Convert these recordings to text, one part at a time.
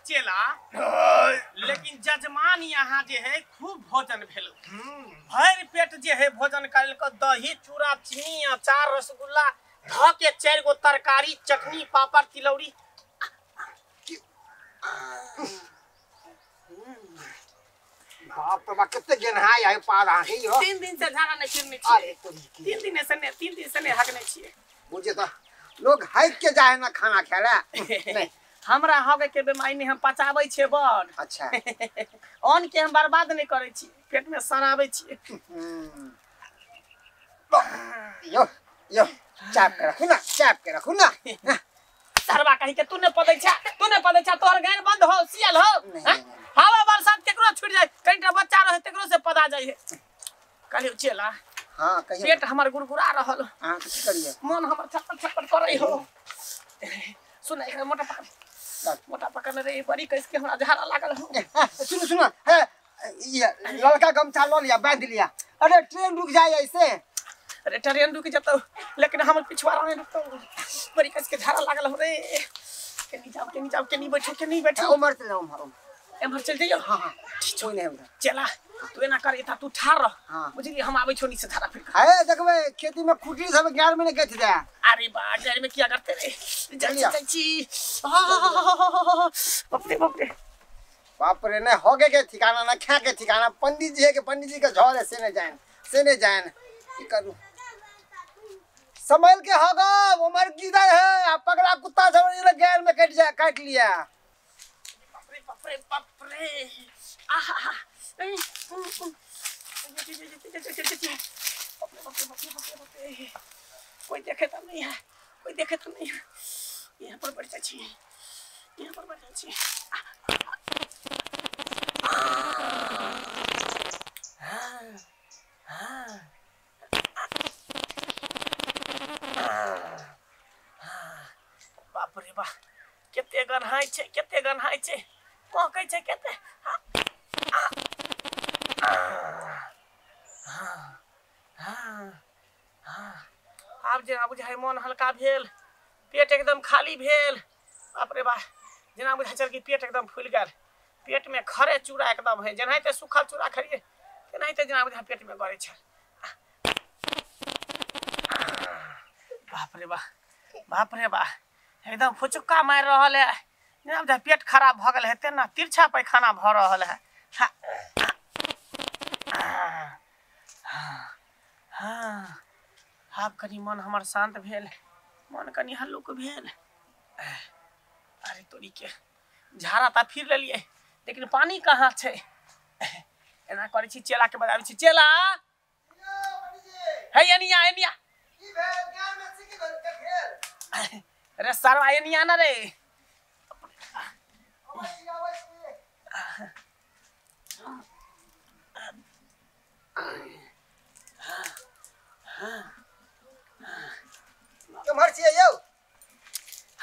चेला लेकिन जजमान यहाँ जे है खूब भोजन भेल भर पेट जे है भोजन करल को दही चूड़ा चीनी अचार रसगुल्ला ध के 4 गो तरकारी चटनी पापड़ तिलौरी बाप रे बा कितने गेनहाई आए पार आ गई हो 3 दिन से झाड़ा नहीं फिरने छिए 3 दिन से नहीं हगने छिए मुझे तो लोग हाइक के जाए ना खाना खाला नहीं हमरा हगे के बीमारी नहीं हम पचाबै छे बड़ अच्छा अन्न के हम बर्बाद नहीं करे छी पेट में सराबै छी यो यो चाप के रखू ना सरवा कहि के तू ने पदै छा तोहर गैर बंद हो सियल हो हवा बरसात केकरो छुट जाए कईटा बच्चा रहे तेकरो से पदा जाय है कहलियो चेला हां कहियो पेट हमर गुरगुरा रहल हां की करिए मन हमर छटपट करे हो सुन एक मोटा पकड़ रे बड़ी कैस के हमरा झाड़ा लागल हो सुनो है ये लड़का गमछा लो लिया बांध लिया अरे ट्रेन रुक जाए ऐसे अरे ट्रेन रुक जाता लेकिन हमर पिछवाड़ा में रुकतो बड़ी कैस के झाड़ा लागल हो रे के नहीं बैठो उमर चल जाओ एमहर चल जाइयो हां कोई नहीं उधर चला तू एना कर एता तू ठार रह हां बुझली हम आबै छोनी से धारा फिर है देखबे खेती में खुटी सब 11 महीने गथ जा अरे बा डर में क्या करते रे जल्दी बाप रे ने होगे के ठिकाना ना खा के ठिकाना पंडित जी के झोर है से ने जान की करू संभल के होगा उमर किधर है पगला कुत्ता सब गैर में काट लिया बाप रे आहा कोई देखे तो नहीं है यहाँ पर बैठ जाइए बाप रे बा केते गन्हाई छे कहै छे केते आब जेना बुझाय मन हल्का भेल पेट एकदम खाली भेल बाप रे बा जेना बुझाय चल कि पेट एकदम फूल गेल पेट में खरे चूड़ा एकदम है जेनाहिते सूखल चूड़ा खरिए तेनाहिते जेना बुझाय पेट में गड़े छल बाप रे बा एकदम फुचुक्का मार रहल है जेना बुझाय पेट खराब भ गेल है तेना तिरछा पैखाना भ रहल है आब कनी मन हमर शांत भेल मन कनी हल्लुक भेल अरे तोरी के झाड़ा ता फिर लेलिए लेकिन पानी कहाँ छे एना करै छी चेला के बजाबै छी चेला है एनिया की भेल गांव में सिकी घर के भेल अरे सरवा एनिया ना रे तुम्हार छिए यो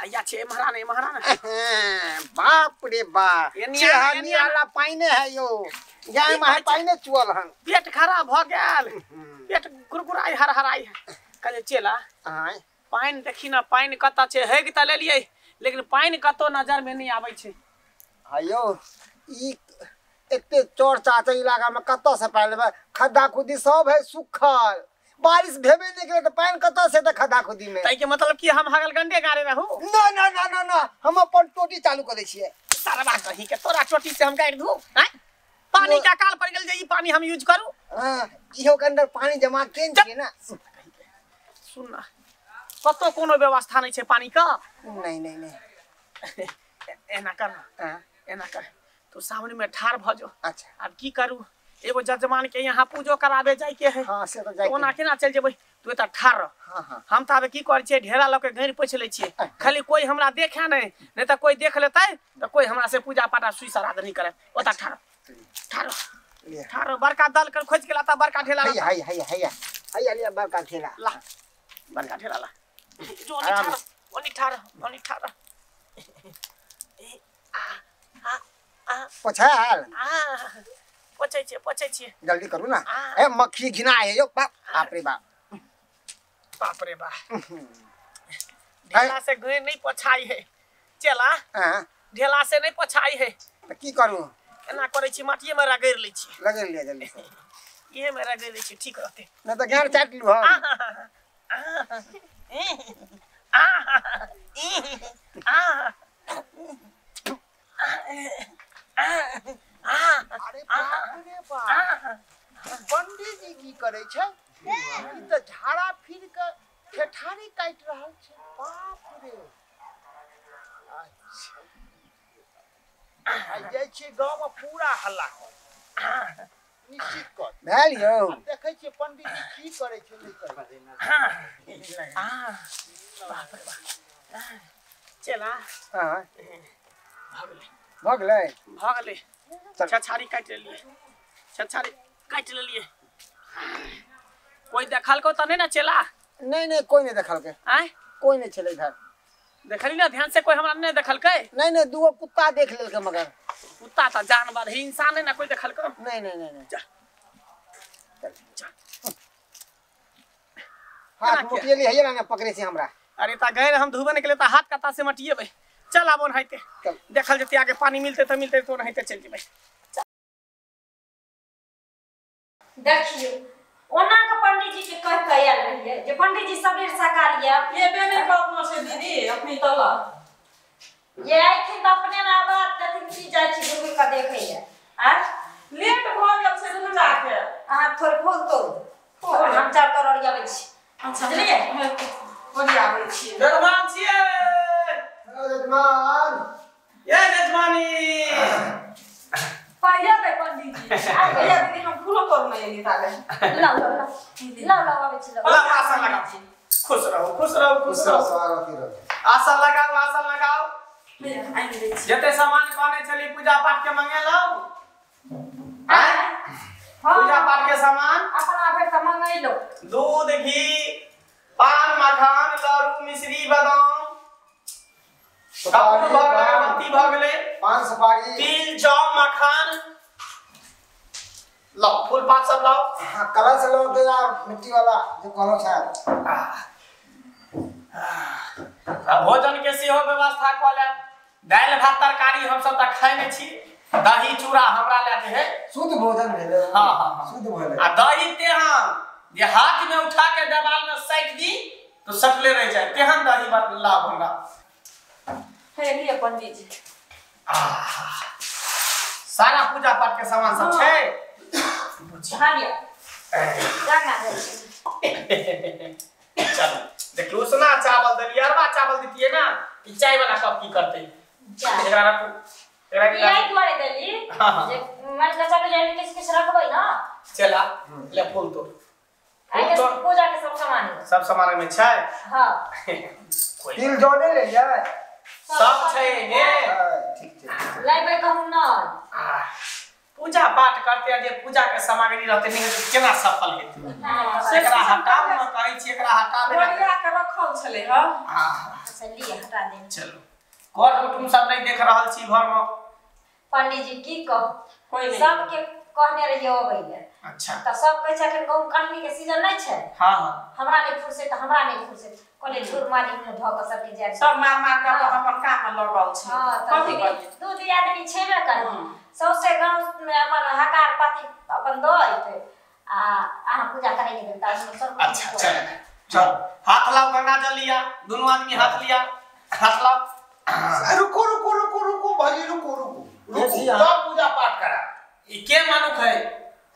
हैया छे महाराना बाप रे बा एनिया वाला पाइने है यो गाय में है पाइने चुअल हन पेट खराब भ गेल पेट गुरगुराई हरहराई कहले चेला हां पानी देखी ना पानी कता छे हेग त लेलिए लेकिन पानी कतो नजर में नहीं आबै छे हायो ई एते चोर चाचा इलाका में कतो से पहले खड्डा खुदी सब है सुखल बारिश भेबे नहीं करे तो पानी कतो से त खड्डा खुदी में तई के मतलब कि हम हगल गंडे गारे रहू ना हम अपन टोटी चालू कर दै छिए सरवा कहीं के तोरा चोटी से हम गाड़ दू हैं पानी का काल पड़ गेल जे ई पानी हम यूज करू हां इहो के अंदर पानी जमा केन छिए ना सुन ना कतो कोनो व्यवस्था नहीं छे पानी का नहीं एना कर एना कर तो सामने में ठार भ जो अच्छा अब की करू एगो जजमान के यहाँ पूजो करावे जाय के है हां से तो जाय ओना केना चल जेबै तू त ठार हां हम त अब की कर छिए ढेरा लोग के घर पोछ ले छिए खाली कोई हमरा देखे नहीं त कोई देख लेतै त कोई हमरा से पूजा पाठ सुई श्राद्ध नहीं करे ओता ठार बड़का दल कर खोज के लाता बड़का ढेला हैया लिया बड़का ढेला ला बड़का ढेला ला जो ओनी ठार पोछाल पोछै छिए जल्दी करू ना ए मक्खी घिना है यो बाप रे बा ढेला से घर नहीं पोछाई है चला ढेला से नहीं पोछाई है तो की करू एना करे छी माटिए में रगड़ लै छी लगे लिया जल्दी से ये में रगड़ लै छी ठीक रहते ना तो गाड़ चाट लू हम अरे बाप रे बाप पंडित जी की करे छै ई त झाड़ा फिर के ठेठारी काट रहल छै बाप रे अच्छा आ जाइ छै गांव में पूरा हल्ला निश्चित कर भेल यौ देखै छियै पंडित जी की करे छै नहीं करे बाप रे बाप चला हां भागले भगले भागले छछारी काट लेलिए छछारी काट लेलिए कोई देखल को त नहीं ना चला नहीं कोई नहीं देखल के आय कोई नहीं चले इधर देखली ना ध्यान से कोई हमरा नहीं देखल के नहीं दूगो कुत्ता देख लेल के मगर कुत्ता त जानवर है इंसान है ना कोई देखल को नहीं जा जा हाथ मुटियली है ना पकड़े से हमरा अरे ता गए हम धुबे निकले त हाथ कता से मटिएबे चल आबो नहाइते देखल जते आगे पानी मिलते तो मिलते तो नहाइते चल जेबे देखियो ओना के पंडित जी के कह के आयल रहिए जे पंडित जी सबेर सकाल ये बेने बात से दीदी अपनी तला ये आइथिन त अपने ना बात देथिन की जाय छी दुबी का देखै है आ लेट भ गेल से दुनु जाके अहाँ थोड़ फूल तो हम चार करोड़ आबै छी अच्छा बुझलिए बढ़िया आबै छी जजमान छिए जजमान ये जजमानी पहले पे पंडित जी आ भैया दीदी हम फूलो तोड़ नहीं लेनी ताले लाओ आबै छी ला आसन लगाओ खुश रहो स्वागत रहो आसन लगाओ भैया आई दे छी जते सामान कहने चली पूजा पाठ के मंगे लाओ पूजा पाठ के सामान अपना भर त मंगै लो दूध घी पान मखान लड्डू मिश्री बादाम कपूर भगले अगरबत्ती भगले पान सुपारी तिल जौ मखान लाओ फूल पात सब लाओ हां कलश लो के मिट्टी वाला जो कहलो छै भोजन के सेहो व्यवस्था क ले दाल भात तरकारी हम सब त खाइ नै छी दही चूड़ा हमरा ले जे है शुद्ध भोजन भेले हां शुद्ध भेले आ दही तेहन जे हाथ में उठा के देवाल में सैक दी तो सटले रह जाए तेहन दही लाभ हमरा हे लिए पंडित जी सारा पूजा पाठ के सामान सब छै हां लिया गंगा दे चलो देखियो उसना चावल दलिया अरवा चावल दीतिए ना ई चाय वाला कब की करते एकरा रखो एकरा की ये द्वारे देली जे मन का चलो जाने किस रखबै ना चला ले फूल तो आइ पूजा के सब सामान में छै हां तिल जोने ले जाए सब छै ने ठीक छै लाइबै कहूं ना पूजा पाठ करते जे पूजा के सामग्री रहते नहीं तो केना सफल हेतै एकरा हटाव न कहै छी एकरा हटावे बढ़िया के रखल छले ह हां चलिए हटा दे चलो घर कुटुंब सब नहीं देख रहल छी घर में पंडित जी की कह कोई नहीं सब के कहने रहिए अबैले अच्छा त सब कहै छै कि गहूम काटनी के सीजन नै छै हां हमरा नै फुरसे कोले झूर मारी में ध के सब के जाय सब मार के अपन काम में लगल छै हां कथि त करी दूध आदमी छेबे करे सौसे गांव में अपन हकार पाती अपन दइत आ अहाँ पूजा करे के देवता सब अच्छा चल हाथ लाओ गंगा जल लिया दोनों आदमी हाथ लिया हाथ लाओ रुको भाई रुको तब पूजा पाठ करा ई के मानुक है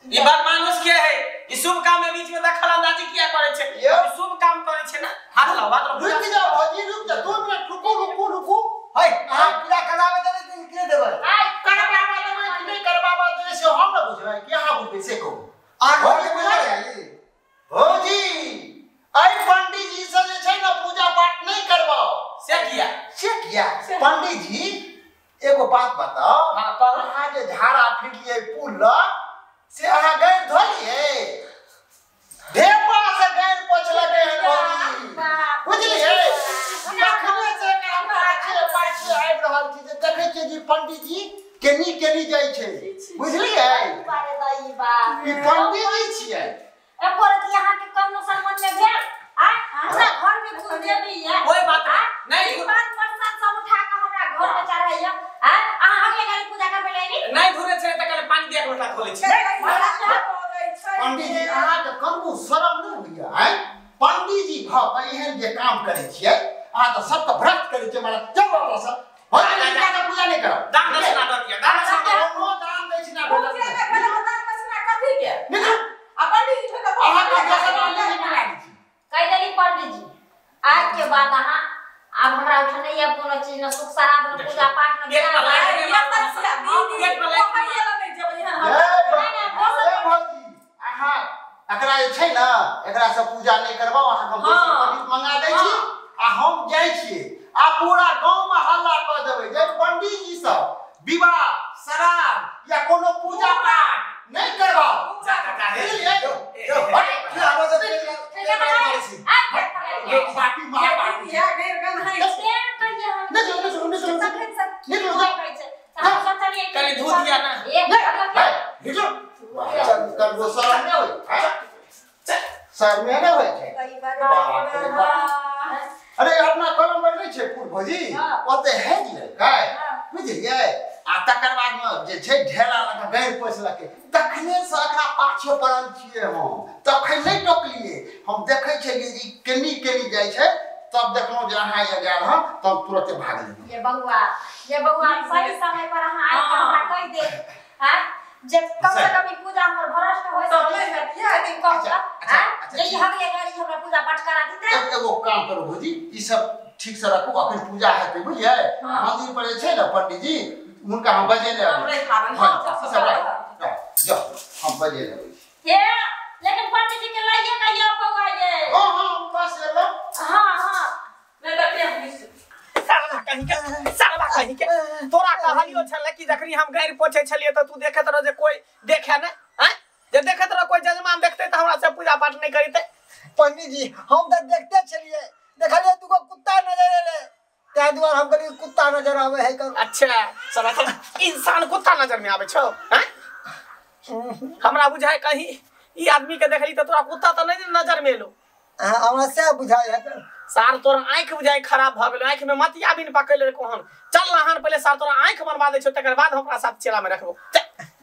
ई बात मानुस के है ई शुभ काम में बीच में दखल अंदाजी किया करे छे शुभ काम करे छे ना हाथ लाओ रुक जा भाई रुक जा 2 मिनट रुको है हां पूजा करावे देबे दिन के देबे आई करबाबा देबे कि नहीं करबाबा देबे से हम ना बुझबै कि अहाँ बुझबै से को आगे के बुझा जाई भौजी आई पंडित जी से जे छै ना पूजा पाठ नहीं करबाओ से किया पंडित जी एगो बात बताओ हां कह अहाँ जे झाड़ा फिटलिए पुल ल से अहाँ गैर धोलिए ढेपा से गैर पोछलके है भौजी बुझलिए कखने से काम पाछे आबि रहल छी जे देखै छियै जी पंडित जी केनी जाइ छै बुझलिए बारे दई बा ई पंडित जी छियै एको रति यहाँ के कौनो सम्बन्ध में भेल आ हमरा घर में फूल देबी है कोई बात नहीं ई बात प्रसाद सब उठा के हमरा घर में चढ़ाइया दै छै मारा चल वापस भौजी जी का पूजा नहीं करो दान दक्षिणा दऽ दिया दान दक्षिणा कोनो दान दक्षिणा भेटत पूजा में भला दान दक्षिणा कथी के निकल आ पंडित जी के अहाँ के जैसे पंडित जी बना दी कह देली पंडित जी आज के बाद अहाँ अब हमरा उठने या कोनो चीज न सुख सराध न पूजा पाठ न गेट पर लाइट ये तसिया दीदी गेट पर लाइट कहिए लगे जब यहाँ ए भौजी अहाँ एकरा जे छै ना एकरा से पूजा नहीं करबाओ अहाँ हम दोसर पंडित मंगा दै छी आ हम जाय छी आ पूरा गांव में हल्ला क देबै जे पंडित जी सब विवाह श्राद्ध या कोनो पूजा पाठ नहीं करबाओ जा जा क्या आवाज ये पार्टी मार पार्टी या गैर गन है निकलो कल धो दिया ना निकलो चल कर वो शर्म नहीं होई शर्म नहीं होई अरे अपना कलम में नहीं छे फूल भौजी ओते है जे काय बुझलिए आ तकर बाद में जे छै ढेला लगा गैर पोछलके तखने से एकरा पाछे पड़ल छिए हम तखन नहीं टोकलिए हम देखे छै जे केनी जाय छै तब देखलो जे अहाँ ये गेल हम तब तुरंत भाग लेली ये बउआ सही समय पर अहाँ आइ के हमरा कह दे हां जे कम से कम पूजा हमर भ्रष्ट होय तो मैं क्या दिन कहता जे हगले गाड़ी हमरा पूजा पाठ करा दीते एगो काम करो भौजी ई सब ठीक से रखो अखन पूजा हेतै बुझिए मंदिर पर छै ना पंडित जी उनका हम बजे ले हमरे खावन सब जाओ हम बजे ले ये लेकिन पंडित जी के लाइए कहियो बउआ ये हां बस ले हां मैं तो प्रेम साला कहीं के तोरा कहलियो छले कि जखनी हम गैर पोछे छलिए त तू देखत रह जे कोई देखे न हैं जे देखत रह कोई जजमान देखते त हमरा से पूजा पाठ नहीं करिते पंडित जी हम तो देखते छलिए देखलिए तू को कुत्ता नजर आले त्या द्वार हम कहलिए कुत्ता नजर आवे है कर अच्छा साला इंसान कुत्ता नजर में आवे छौ हैं हमरा बुझाय कहीं ई आदमी के देखली त तोरा कुत्ता त नहीं नजर में लो हमरा से बुझाय है कर सार तोरा आंख बुझाय खराब भ गेलो आंख में मतिया बिन पकड़ ले कोहन चल नहान पहले सार तोरा आंख बनवा दे छौ तकर बाद हमरा साथ चेला में रखबो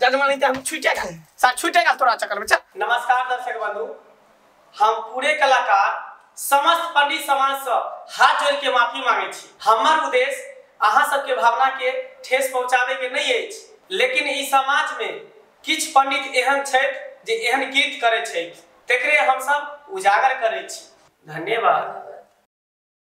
जजमानी त हम छूटेगा सार छूटेगा तोरा चक्कर में चल। नमस्कार दर्शक बंधु हम पूरे कलाकार समस्त पंडित समाज से हाथ जोड़ के माफी मांगे छी। हमर उद्देश्य अहाँ सबके भावना के ठेस पहुंचाबे के नहीं अछि लेकिन ई समाज में किछ पंडित एहन छथि जे एहन कृत्य करे छथि तेकरे हम सब उजागर करे छी। धन्यवाद।